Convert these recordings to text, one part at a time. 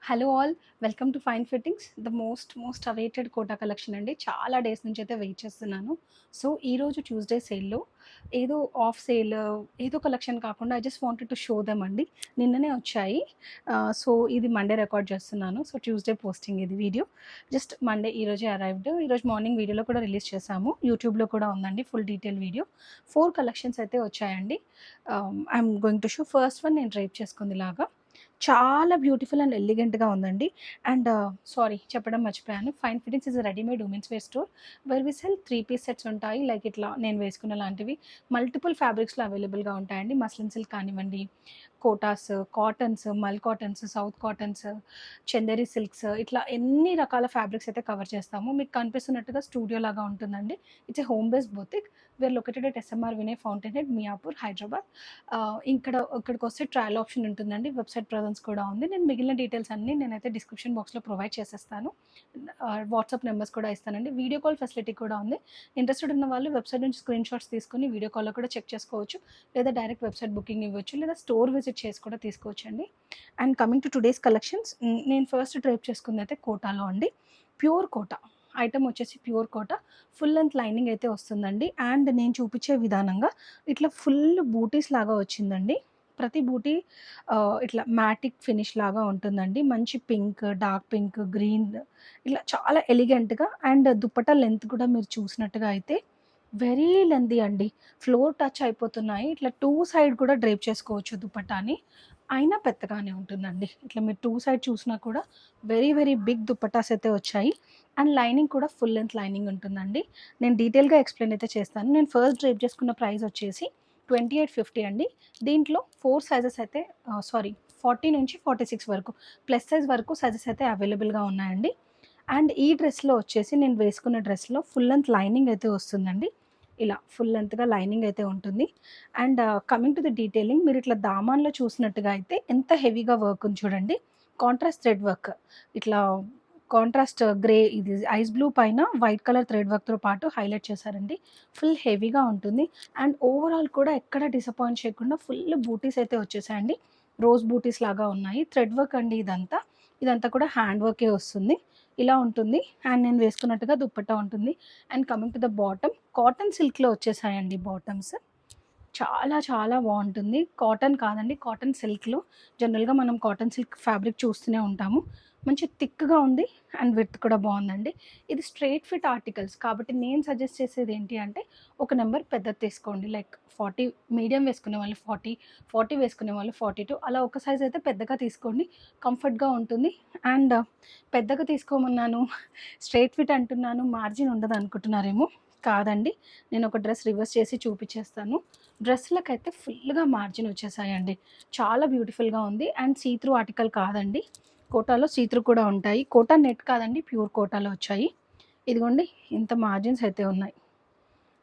Hello all, welcome to Fine Fittings. The most awaited Kota collection అండి. చాలా days నుంచి అయితే వెయిట్ చేస్తున్నాను. సో ఈరోజు ట్యూస్డే సేల్లో ఏదో ఆఫ్ సేల్ ఏదో కలెక్షన్ కాకుండా I just wanted to show them అండి. నిన్ననే వచ్చాయి. సో ఇది మండే రికార్డ్ చేస్తున్నాను. సో ట్యూస్డే పోస్టింగ్ ఇది వీడియో. జస్ట్ మండే ఈరోజే అరైవ్డ్. ఈరోజు మార్నింగ్ వీడియోలో కూడా రిలీజ్ చేశాము. యూట్యూబ్లో కూడా ఉందండి ఫుల్ డీటెయిల్ వీడియో. 4 కలెక్షన్స్ అయితే వచ్చాయండి. I'm going to show. First one నేను డ్రైప్ చేసుకుంది లాగా చాలా బ్యూటిఫుల్ అండ్ ఎలిగెంట్‌గా ఉందండి. అండ్ సారీ చెప్పడం మర్చిపోయాను. Fine Fittings is a readymade women's wear store where we sell 3 piece sets ఉంటాయి. లైక్ ఇట్లా నేను వేసుకున్న లాంటివి మల్టిపుల్ ఫ్యాబ్రిక్స్‌లో అవైలబుల్‌గా ఉంటాయండి. మస్లిన్ సిల్క్ కానివ్వండి, కోటాస్, కాటన్స్, మల్ cottons, south cottons, Chanderi silks ఇట్లా ఎన్ని రకాల ఫ్యాబ్రిక్స్ అయితే కవర్ చేస్తాము. మీకు కనిపిస్తున్నట్టుగా స్టూడియో లాగా ఉంటుందండి. It's a home based boutique. We're located at SMR Vinay fountain head, Miyapur, Hyderabad. ఇక్కడికొస్తే ట్రయల్ ఆప్షన్ ఉంటుందండి. వెబ్‌సైట్ ప్రెజెన్స్ కూడా ఉంది. నేను మిగిలిన డీటెయిల్స్ అన్నీ నేనైతే డిస్క్రిప్షన్ బాక్స్‌లో ప్రొవైడ్ చేసేస్తాను. వాట్సాప్ నెంబర్స్ కూడా ఇస్తానండి. వీడియో కాల్ ఫెసిలిటీ కూడా ఉంది. ఇంట్రెస్టెడ్ ఉన్న వాళ్ళు వెబ్‌సైట్ నుంచి స్క్రీన్ షాట్స్ తీసుకొని వీడియో కాల్‌లో కూడా చెక్ చేసుకోవచ్చు. లేదా డైరెక్ట్ వెబ్‌సైట్ బుకింగ్ ఇవ్వచ్చు. లేదా స్టోర్ విజిట్ చేసి కూడా తీసుకోవచ్చండి. And coming to today's collections, నేను ఫస్ట్ డ్రైప్ చేసుకుందైతే కోటాలో అండి. ప్యూర్ కోటా. ఐటెమ్ వచ్చేసి pure Kota. Full length lining అయితే వస్తుందండి. అండ్ నేను చూపించే విధానంగా ఇట్లా ఫుల్ బూటీస్ లాగా వచ్చిందండి. ప్రతి బూటీ ఇట్లా మ్యాటిక్ ఫినిష్ లాగా ఉంటుందండి. మంచి పింక్, డార్క్ పింక్, గ్రీన్ ఇట్లా చాలా ఎలిగెంట్‌గా. అండ్ దుపట్టా లెంత్ కూడా మీరు చూసినట్టుగా అయితే వెరీ లెంతీ అండి. ఫ్లోర్ టచ్ అయిపోతున్నాయి. ఇట్లా 2 సైడ్ కూడా డ్రేప్ చేసుకోవచ్చు దుపట్టాని. అయినా పెద్దగానే ఉంటుందండి. ఇట్లా మీరు 2 సైడ్ చూసినా కూడా వెరీ బిగ్ దుపట్టాస్ అయితే వచ్చాయి. అండ్ లైనింగ్ కూడా ఫుల్ లెంత్ లైనింగ్ ఉంటుందండి. నేను డీటెయిల్‌గా ఎక్స్‌ప్లెయిన్ అయితే చేస్తాను. నేను ఫస్ట్ డ్రేప్ చేసుకున్న ప్రైస్ వచ్చేసి 2850 అండి. దీంట్లో 4 సైజెస్ అయితే 40 నుంచి 46 వరకు ప్లస్ సైజ్ వరకు సైజెస్ అయితే అవైలబుల్‌గా ఉన్నాయండి. అండ్ ఈ డ్రెస్‌లో వచ్చేసి నేను వేసుకున్న డ్రెస్‌లో ఫుల్ లెంత్ లైనింగ్ అయితే వస్తుందండి. ఇలా ఫుల్ లెంత్‌గా లైనింగ్ అయితే ఉంటుంది. And coming to the detailing, మీరు ఇట్లా దామాన్‌లో చూసినట్టుగా అయితే ఎంత హెవీగా వర్క్ ఉంది చూడండి. Contrast thread work. ఇట్లా కాంట్రాస్ట్ గ్రే ఇది ఐస్ బ్లూ పైన వైట్ కలర్ థ్రెడ్ వర్క్‌తో పాటు హైలైట్ చేశారండి. ఫుల్ హెవీగా ఉంటుంది. అండ్ ఓవరాల్ కూడా ఎక్కడ డిసప్పాయింట్ చేయకుండా ఫుల్ బూటీస్ అయితే వచ్చేసాయండి. రోజ్ బూటీస్ లాగా ఉన్నాయి. థ్రెడ్ వర్క్ అండి ఇదంతా. ఇదంతా కూడా హ్యాండ్ వర్కే వస్తుంది. ఇలా ఉంటుంది. అండ్ నేను వేసుకున్నట్టుగా దుపట్టా ఉంటుంది. And coming to the bottom, cotton సిల్క్‌లో వచ్చేసాయండి బాటమ్స్. చాలా బావుంటుంది. కాటన్ కాదండి, కాటన్ సిల్క్‌లో. జనరల్‌గా మనం కాటన్ సిల్క్ ఫ్యాబ్రిక్ చూస్తూనే ఉంటాము. మంచి థిక్‌గా ఉంది. అండ్ విడ్త్ కూడా బావుందండి. ఇది స్ట్రెయిట్ ఫిట్ ఆర్టికల్స్ కాబట్టి నేను సజెస్ట్ చేసేది ఏంటి అంటే ఒక నంబర్ పెద్దది తీసుకోండి. లైక్ 40 మీడియం వేసుకునే వాళ్ళు 40, 40 వేసుకునే వాళ్ళు 42 అలా ఒక సైజ్ అయితే పెద్దగా తీసుకోండి. కంఫర్ట్‌గా ఉంటుంది. అండ్ పెద్దగా తీసుకోమన్నాను, స్ట్రెయిట్ ఫిట్ అంటున్నాను, మార్జిన్ ఉండదనుకుంటున్నారేమో. కాదండి. నేను ఒక డ్రెస్ రివర్స్ చేసి చూపిచ్చేస్తాను. డ్రెస్‌లకైతే ఫుల్‌గా మార్జిన్ వచ్చేసాయండి. చాలా బ్యూటిఫుల్‌గా ఉంది. అండ్ సీ త్రూ ఆర్టికల్ కాదండి. కోటాలో సీ త్రూ కూడా ఉంటాయి. కోటా నెట్ కాదండి, ప్యూర్ కోటాలో వచ్చాయి. ఇదిగోండి ఇంత మార్జిన్స్ అయితే ఉన్నాయి.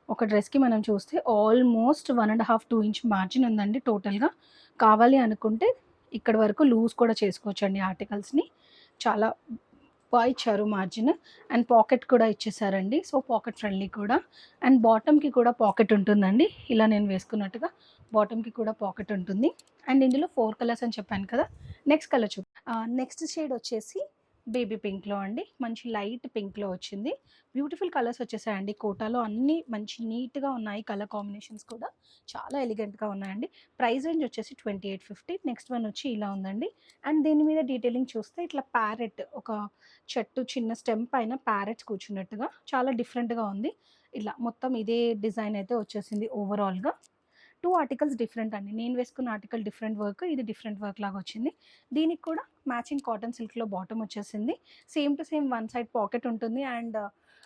ఒక డ్రెస్‌కి మనం చూస్తే ఆల్మోస్ట్ 1 ½ 2 ఇంచ్ మార్జిన్ ఉందండి టోటల్‌గా. కావాలి అనుకుంటే ఇక్కడి వరకు లూజ్ కూడా చేసుకోవచ్చండి ఆర్టికల్స్‌ని. చాలా ఇచ్చారు మార్జిన్. అండ్ పాకెట్ కూడా ఇచ్చేసారండి. సో, పాకెట్ ఫ్రెండ్లీ కూడా. అండ్ బాటమ్‌కి కూడా పాకెట్ ఉంటుందండి. ఇలా నేను వేసుకున్నట్టుగా బాటమ్‌కి కూడా పాకెట్ ఉంటుంది. అండ్ ఇందులో 4 కలర్స్ అని చెప్పాను కదా! నెక్స్ట్ కలర్ నెక్స్ట్ షేడ్ వచ్చేసి బేబీ పింక్‌లో అండి. మంచి లైట్ పింక్‌లో వచ్చింది. బ్యూటిఫుల్ కలర్స్ వచ్చేసాయండి. కోటాలో అన్నీ మంచి నీట్‌గా ఉన్నాయి. కలర్ కాంబినేషన్స్ కూడా చాలా ఎలిగెంట్‌గా ఉన్నాయండి. ప్రైస్ రేంజ్ వచ్చేసి 2850. నెక్స్ట్ వన్ వచ్చి ఇలా ఉందండి. అండ్ దీని మీద డీటెయిలింగ్ చూస్తే ఇట్లా ప్యారెట్ ఒక చెట్టు చిన్న స్టెమ్ పైన ప్యారెట్స్ కూర్చున్నట్టుగా చాలా డిఫరెంట్‌గా ఉంది. ఇలా మొత్తం ఇదే డిజైన్ అయితే వచ్చేసింది ఓవరాల్‌గా. 2 ఆర్టికల్స్ డిఫరెంట్ అండి. నేను వేసుకున్న ఆర్టికల్ డిఫరెంట్ వర్క్, ఇది డిఫరెంట్ వర్క్ లాగా వచ్చింది. దీనికి కూడా మ్యాచింగ్ కాటన్ సిల్క్‌లో బాటమ్ వచ్చేసింది. Same to same one side pocket ఉంటుంది. అండ్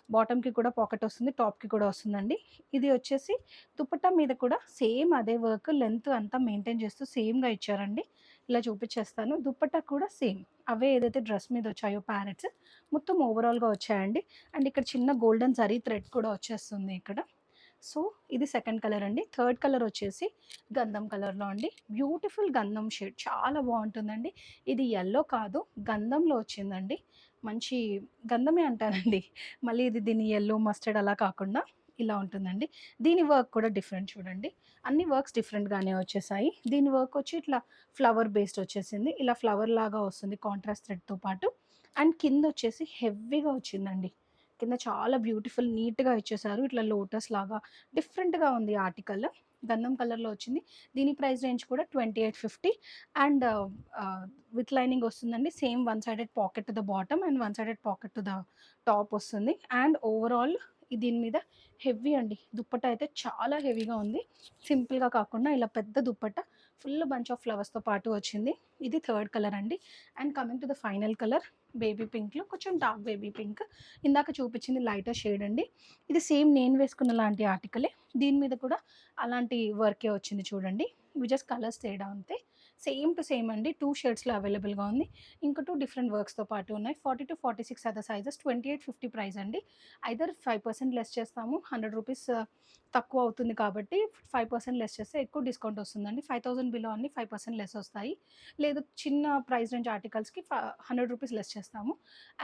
బాటమ్‌కి కూడా పాకెట్ వస్తుంది. టాప్‌కి కూడా వస్తుందండి. ఇది వచ్చేసి దుపట్టా మీద కూడా సేమ్ అదే వర్క్ లెంత్ అంతా మెయింటైన్ చేస్తూ సేమ్‌గా ఇచ్చారండి. ఇలా చూపించేస్తాను. దుపట్టా కూడా సేమ్. అవే ఏదైతే డ్రెస్ మీద వచ్చాయో ప్యారెట్స్ మొత్తం ఓవరాల్‌గా వచ్చాయండి. అండ్ ఇక్కడ చిన్న గోల్డెన్ జరీ థ్రెడ్ కూడా వచ్చేస్తుంది ఇక్కడ. సో, ఇది సెకండ్ కలర్ అండి. థర్డ్ కలర్ వచ్చేసి గంధం కలర్‌లో అండి. బ్యూటిఫుల్ గంధం షేడ్ చాలా బావుంటుందండి. ఇది యెల్లో కాదు, గంధంలో వచ్చిందండి. మంచి గంధమే అంటానండి. మళ్ళీ ఇది దీన్ని యెల్లో, మస్టర్డ్ అలా కాకుండా ఇలా ఉంటుందండి. దీని వర్క్ కూడా డిఫరెంట్ చూడండి. అన్ని వర్క్స్ డిఫరెంట్‌గానే వచ్చేసాయి. దీని వర్క్ వచ్చి ఇట్లా ఫ్లవర్ బేస్డ్ వచ్చేసింది. ఇలా ఫ్లవర్ లాగా వస్తుంది కాంట్రాస్ట్ థ్రెడ్‌తో పాటు. అండ్ కిందొచ్చేసి హెవీగా వచ్చిందండి. కింద చాలా బ్యూటిఫుల్ నీట్‌గా ఇచ్చేసారు. ఇట్లా లోటస్ లాగా డిఫరెంట్‌గా ఉంది ఆర్టికల్. గంధం కలర్‌లో వచ్చింది. దీని ప్రైస్ రేంజ్ కూడా 2850 అండ్ విత్ లైనింగ్ వస్తుందండి. Same one sided pocket to the bottom and one sided pocket to the top వస్తుంది. అండ్ ఓవరాల్ దీని మీద హెవీ అండి. దుప్పట్టా అయితే చాలా హెవీగా ఉంది. సింపుల్‌గా కాకుండా ఇలా పెద్ద దుప్పట్టా ఫుల్ బంచ్ ఆఫ్ ఫ్లవర్స్‌తో పాటు వచ్చింది. ఇది థర్డ్ కలర్ అండి. And coming to the final colour baby పింక్‌లో కొంచెం డార్క్ బేబీ పింక్. ఇందాక చూపించింది లైటర్ షేడ్ అండి. ఇది సేమ్ నేను వేసుకున్న లాంటి ఆర్టికలే. దీని మీద కూడా అలాంటి వర్కే వచ్చింది చూడండి. ఇవి జస్ట్ కలర్స్ తేడా అంతే. సేమ్ టు సేమ్ అండి. 2 షేడ్స్‌లో అవైలబుల్‌గా ఉంది. ఇంకా 2 డిఫరెంట్ వర్క్స్‌తో పాటు ఉన్నాయి. 40-46 ఆర్ ద సైజెస్. 2850 ప్రైస్ అండి. ఐదర్ 5% లెస్ చేస్తాము. రూ. 100 తక్కువ అవుతుంది కాబట్టి 5% లెస్ చేస్తే ఎక్కువ డిస్కౌంట్ వస్తుందండి. 5000 బిలో అన్ని 5% లెస్ వస్తాయి. లేదు చిన్న ప్రైస్ రేంజ్ ఆర్టికల్స్‌కి రూ. 100 లెస్ చేస్తాము.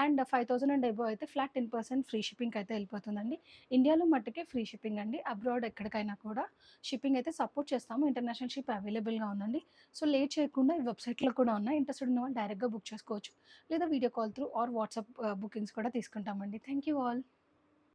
అండ్ 5000 అండ్ అబోవ్ అయితే ఫ్లాట్ 10% ఫ్రీ షిప్పింగ్‌కి అయితే వెళ్ళిపోతుందండి. ఇండియాలో మట్టుకే ఫ్రీ షిప్పింగ్ అండి. అబ్రాడ్ ఎక్కడికైనా కూడా షిప్పింగ్ అయితే సపోర్ట్ చేస్తాము. ఇంటర్నేషనల్ షిప్ అవైలబుల్‌గా ఉందండి. సో, లేట్ చేయకుండా ఈ వెబ్‌సైట్‌లో కూడా ఉన్నాయి. ఇంట్రెస్టెడ్ ఉన్న వాళ్ళు డైరెక్ట్‌గా బుక్ చేసుకోవచ్చు. లేదా video call through our WhatsApp bookings కూడా తీసుకుంటామండి. Thank you all.